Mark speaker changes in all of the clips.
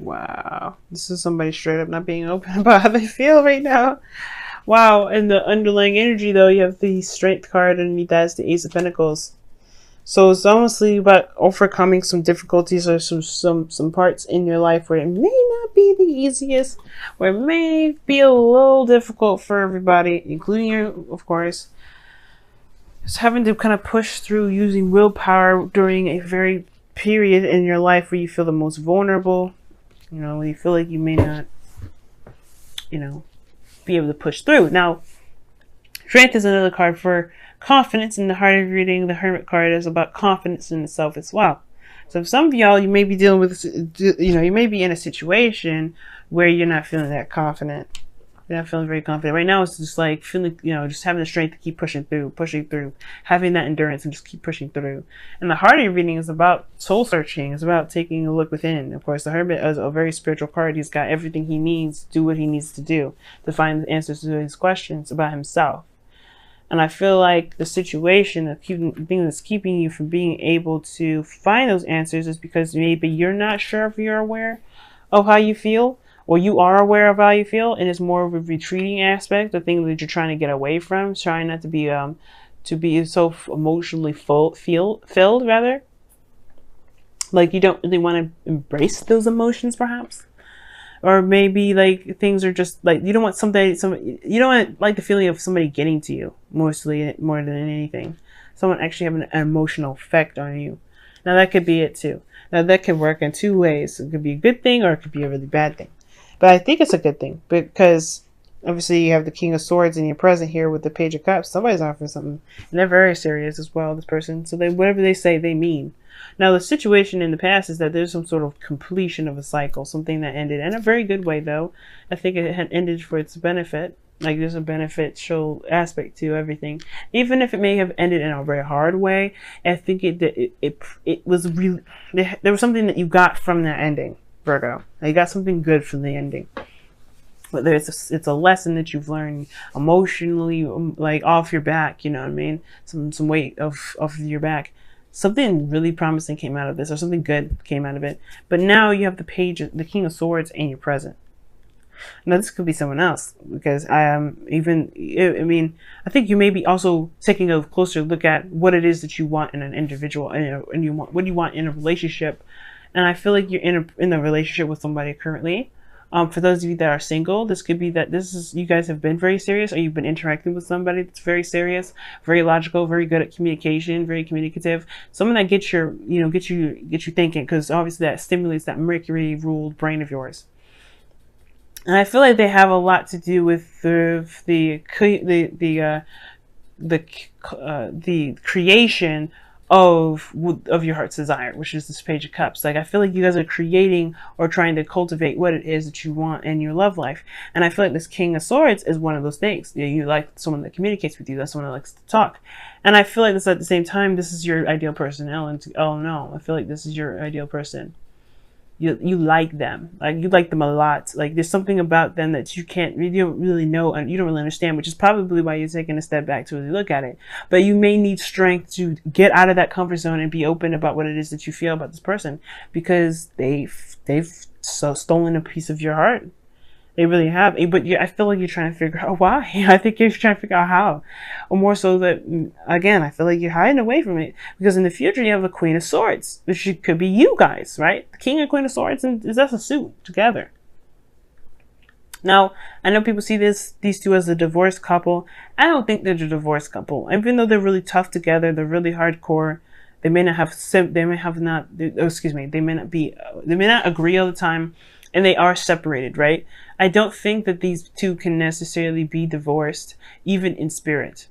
Speaker 1: Wow. This is somebody straight up not being open about how they feel right now. Wow. And the underlying energy, though, you have the Strength card underneath that is the Ace of Pentacles. So it's honestly about overcoming some difficulties or some parts in your life where it may not be the easiest, where it may be a little difficult for everybody, including you, of course. Just having to kind of push through using willpower during a very period in your life where you feel the most vulnerable, when you feel like you may not, be able to push through. Now, Strength is another card for confidence. In the heart of reading, the Hermit card is about confidence in itself as well. So some of y'all, you may be dealing with, you may be in a situation where you're not feeling that confident. You're not feeling very confident. Right now, it's just like feeling, just having the strength to keep pushing through, having that endurance and just keep pushing through. And the heart of reading is about soul searching. It's about taking a look within. Of course, the Hermit is a very spiritual card. He's got everything he needs to do what he needs to do to find the answers to his questions about himself. And I feel like the situation, the thing that's keeping you from being able to find those answers is because maybe you're not sure if you're aware of how you feel, or you are aware of how you feel, and it's more of a retreating aspect, the thing that you're trying to get away from, trying not to be so emotionally filled rather. Like you don't really want to embrace those emotions, perhaps. Or maybe like things are just like you don't want you don't want like the feeling of somebody getting to you more than anything. Someone actually having an emotional effect on you. Now that could be it too. Now that could work in two ways. It could be a good thing or it could be a really bad thing. But I think it's a good thing because obviously you have the King of Swords in your present here with the Page of Cups. Somebody's offering something, and they're very serious as well. This person, so whatever they say, they mean. Now, the situation in the past is that there's some sort of completion of a cycle, something that ended in a very good way, though. I think it had ended for its benefit. Like, there's a beneficial aspect to everything. Even if it may have ended in a very hard way, I think it was really... There was something that you got from that ending, Virgo. You got something good from the ending. Whether it's a lesson that you've learned emotionally, like, off your back, you know what I mean? Some weight off your back. Something really promising came out of this, or something good came out of it. But now you have the King of Swords in your present. Now this could be someone else, because I think you may be also taking a closer look at what it is that you want in an individual, and what you want in a relationship. And I feel like you're in a relationship with somebody currently. For those of you that are single, this could be that you guys have been very serious, or you've been interacting with somebody that's very serious, very logical, very good at communication, very communicative. Someone that gets you thinking, because obviously that stimulates that Mercury ruled brain of yours. And I feel like they have a lot to do with the creation of your heart's desire, which is this Page of Cups. Like, I feel like you guys are creating or trying to cultivate what it is that you want in your love life. And I feel like this King of Swords is one of those things. You like someone that communicates with you. That's someone that likes to talk. And I feel like this at the same time, this is your ideal person. Oh no, I feel like this is your ideal person. You like them, like you like them a lot. Like there's something about them that you don't really know and you don't really understand, which is probably why you're taking a step back to really look at it. But you may need strength to get out of that comfort zone and be open about what it is that you feel about this person, because they've stolen a piece of your heart. They really have. But I feel like you're trying to figure out why. I think you're trying to figure out how. Or more so that, again, I feel like you're hiding away from it. Because in the future, you have the Queen of Swords, which could be you guys, right? The King and Queen of Swords, and that's a suit together. Now, I know people see these two as a divorced couple. I don't think they're a divorced couple. Even though they're really tough together, they're really hardcore. They may not agree all the time. And they are separated, right? I don't think that these two can necessarily be divorced, even in spirit.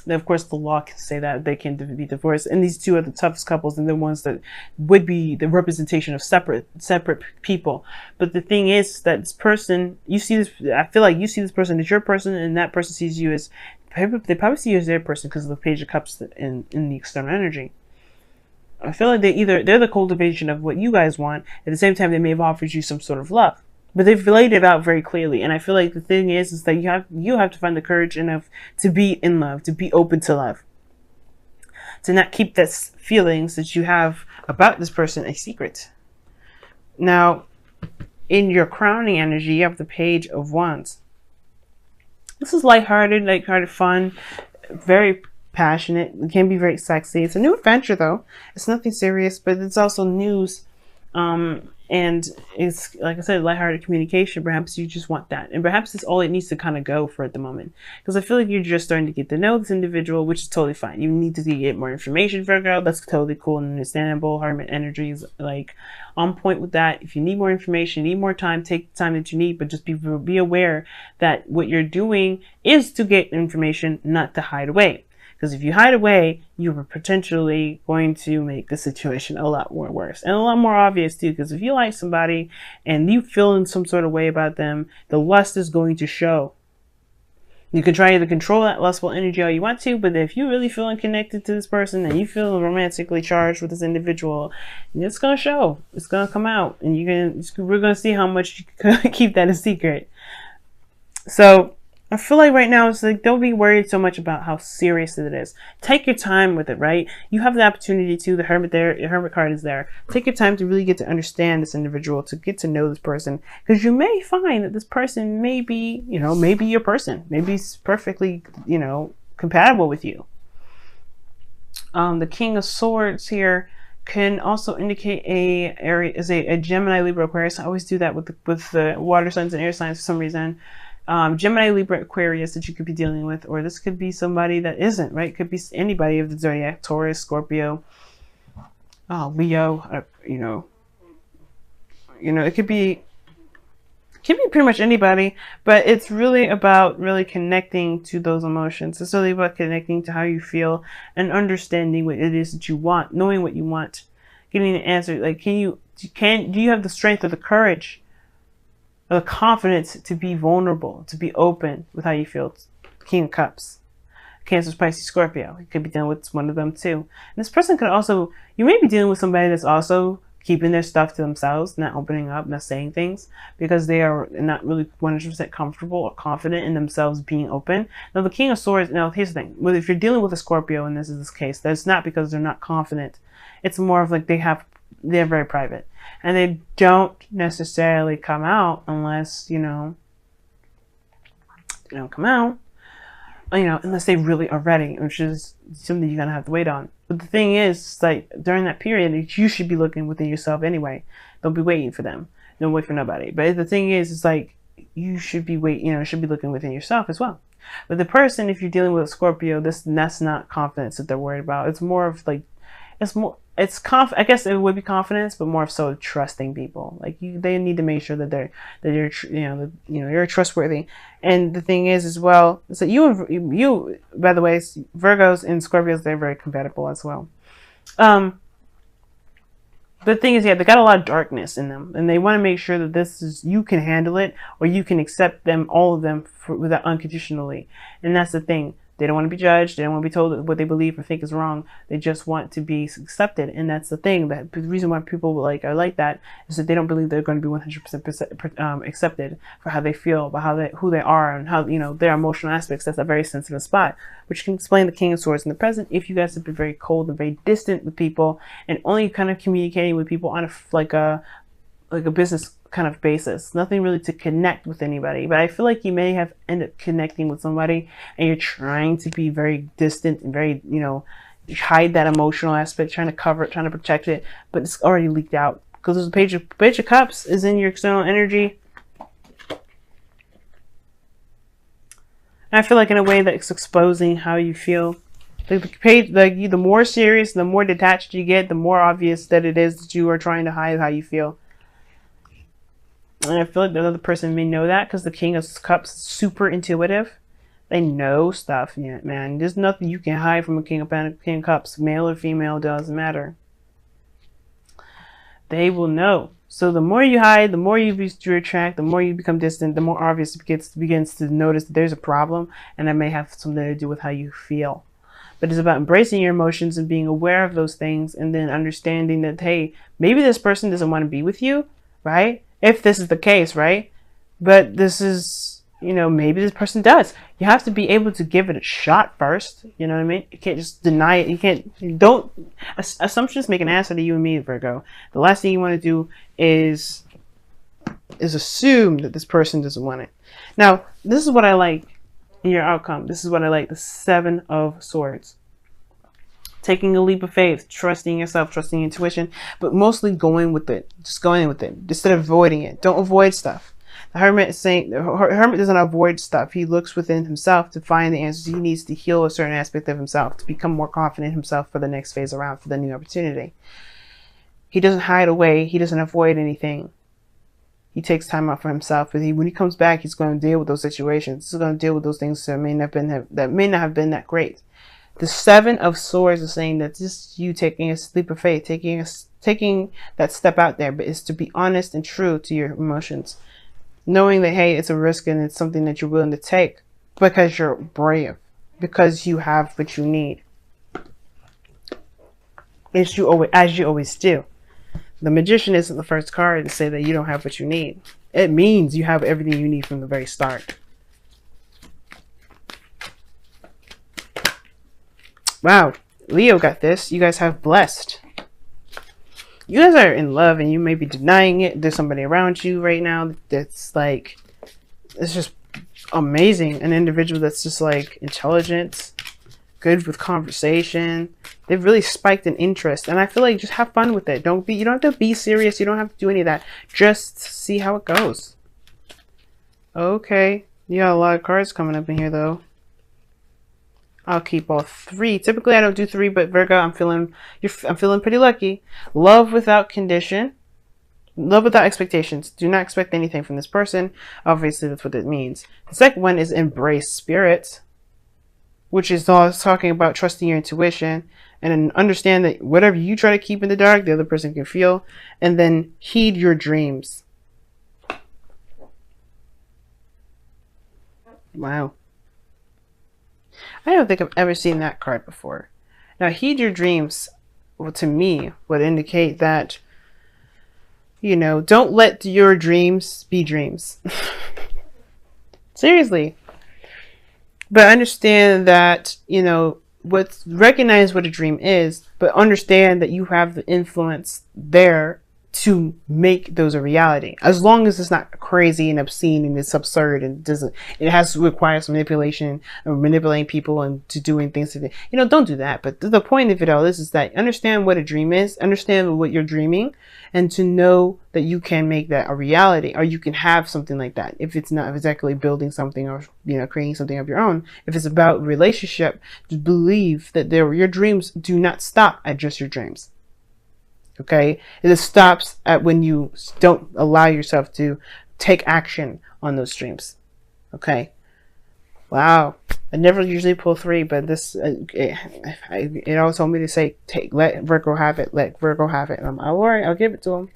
Speaker 1: Now, of course, the law can say that they can be divorced. And these two are the toughest couples and the ones that would be the representation of separate people. But the thing is that this person, I feel like you see this person as your person, and that person sees you as, they probably see you as their person because of the Page of Cups in the external energy. I feel like they're the cultivation of what you guys want. At the same time, they may have offered you some sort of love, but they've laid it out very clearly. And I feel like the thing is that you have to find the courage enough to be in love, to be open to love, to not keep that feelings that you have about this person a secret. Now, in your crowning energy, you have the Page of Wands. This is lighthearted fun, very passionate. It can be very sexy. It's a new adventure, though. It's nothing serious, but it's also news. And it's, like I said, lighthearted communication. Perhaps you just want that. And perhaps it's all it needs to kind of go for at the moment. Because I feel like you're just starting to get to know this individual, which is totally fine. You need to get more information, Virgo. That's totally cool and understandable. Hermit energy is like on point with that. If you need more information, you need more time, take the time that you need, but just be aware that what you're doing is to get information, not to hide away. Because if you hide away, you are potentially going to make the situation a lot more worse and a lot more obvious too. Because if you like somebody and you feel in some sort of way about them, the lust is going to show. You can try to control that lustful energy all you want to, but if you're really feeling connected to this person and you feel romantically charged with this individual, it's going to show. It's going to come out, and we're going to see how much you can keep that a secret. So I feel like right now it's like, don't be worried so much about how serious it is. Take your time with it, right? You have the opportunity to. The Hermit there, the Hermit card is there. Take your time to really get to understand this individual, to get to know this person, because you may find that this person may be, maybe your person. Maybe it's perfectly, compatible with you. The King of Swords here can also indicate a Gemini, Libra, Aquarius. I always do that with the water signs and air signs for some reason. Gemini, Libra, Aquarius that you could be dealing with, or this could be somebody that isn't, right? It could be anybody of the zodiac: Taurus, Scorpio, Leo. It could be pretty much anybody, but it's really about connecting to those emotions. It's really about connecting to how you feel and understanding what it is that you want, knowing what you want, getting an answer. Like, do you have the strength or the courage, the confidence to be vulnerable, to be open with how you feel? King of Cups, Cancer, Pisces, Scorpio. You could be dealing with one of them too. And this person could also, you may be dealing with somebody that's also keeping their stuff to themselves, not opening up, not saying things, because they are not really 100% comfortable or confident in themselves being open. Now, the King of Swords, now here's the thing. If you're dealing with a Scorpio, and this is this case, that's not because they're not confident. It's more of like they're very private. And they don't necessarily come out unless, they don't come out, unless they really are ready, which is something you're going to have to wait on. But the thing is, like, during that period, you should be looking within yourself anyway. Don't be waiting for them. Don't wait for nobody. But the thing is, it's like, you should be should be looking within yourself as well. But the person, if you're dealing with a Scorpio, that's not confidence that they're worried about. It's more of like, I guess it would be confidence, but more so trusting people. Like, they need to make sure that you're trustworthy. And the thing is as well, is that you, by the way, Virgos and Scorpios, they're very compatible as well. The thing is, they got a lot of darkness in them, and they want to make sure that you can handle it, or you can accept them, all of them, without unconditionally. And that's the thing. They don't want to be judged. They don't want to be told that what they believe or think is wrong. They just want to be accepted. And that's the thing. The reason why people are like that is that they don't believe they're going to be 100% accepted for how they feel, about who they are, and how, their emotional aspects. That's a very sensitive spot, which can explain the King of Swords in the present. If you guys have been very cold and very distant with people, and only kind of communicating with people on a business kind of basis, nothing really to connect with anybody. But I feel like you may have ended up connecting with somebody, and you're trying to be very distant and very, hide that emotional aspect, trying to cover it, trying to protect it, but it's already leaked out, because there's a Page of Cups is in your external energy. And I feel like in a way that it's exposing how you feel. The more serious, the more detached you get, the more obvious that it is that you are trying to hide how you feel. And I feel like the other person may know that, because the King of Cups is super intuitive. They know stuff, yeah, man. There's nothing you can hide from a King of Cups. Male or female, doesn't matter. They will know. So the more you hide, the more you retract, the more you become distant, the more obvious it begins to notice that there's a problem, and that may have something to do with how you feel. But it's about embracing your emotions and being aware of those things, and then understanding that, hey, maybe this person doesn't want to be with you, right? If this is the case, right? But this is you know, maybe this person does. You have to be able to give it a shot first. You know what I mean? You can't just deny it. You can't, don't, assumptions make an ass out of you and me, Virgo. The last thing you want to do is assume that this person doesn't want it. Now, this is what I like in your outcome. This is what I like. The 7 of Swords. Taking a leap of faith, trusting yourself, trusting intuition, but mostly going with it. Just going with it instead of avoiding it. Don't avoid stuff. The Hermit is saying, the Hermit doesn't avoid stuff. He looks within himself to find the answers. He needs to heal a certain aspect of himself to become more confident in himself for the next phase around, for the new opportunity. He doesn't hide away. He doesn't avoid anything. He takes time out for himself, but when he comes back, he's going to deal with those situations. He's going to deal with those things that may not have been that great. The 7 of Swords is saying that just you taking a leap of faith, taking that step out there, but it's to be honest and true to your emotions, knowing that, hey, it's a risk and it's something that you're willing to take because you're brave, because you have what you need, as you always do. The Magician isn't the first card to say that you don't have what you need. It means you have everything you need from the very start. Wow, Leo got this. You guys have blessed. You guys are in love and you may be denying it. There's somebody around you right now that's like, it's just amazing. An individual that's just like intelligent, good with conversation. They've really spiked in interest. And I feel like just have fun with it. You don't have to be serious. You don't have to do any of that. Just see how it goes. Okay. You got a lot of cards coming up in here though. I'll keep all 3. Typically, I don't do 3, but Virgo, I'm feeling pretty lucky. Love without condition. Love without expectations. Do not expect anything from this person. Obviously, that's what it means. The second one is embrace spirit, which is all talking about trusting your intuition and understand that whatever you try to keep in the dark, the other person can feel. And then heed your dreams. Wow. I don't think I've ever seen that card before. Now, heed your dreams, well, to me, would indicate that, you know, don't let your dreams be dreams. Seriously. But understand that, you know, recognize what a dream is, but understand that you have the influence there to make those a reality, as long as it's not crazy and obscene and it's absurd and it has to require some manipulation or manipulating people and to doing things to, you know, don't do that. But the point of it all is that understand what a dream is, understand what you're dreaming, and to know that you can make that a reality, or you can have something like that. If it's not exactly building something or, you know, creating something of your own, if it's about relationship, to believe that your dreams do not stop at just your dreams. Okay, it stops at when you don't allow yourself to take action on those dreams. Okay, wow. I never usually pull 3, but this it always told me to say let Virgo have it, let Virgo have it. And I'm all right. I'll give it to him.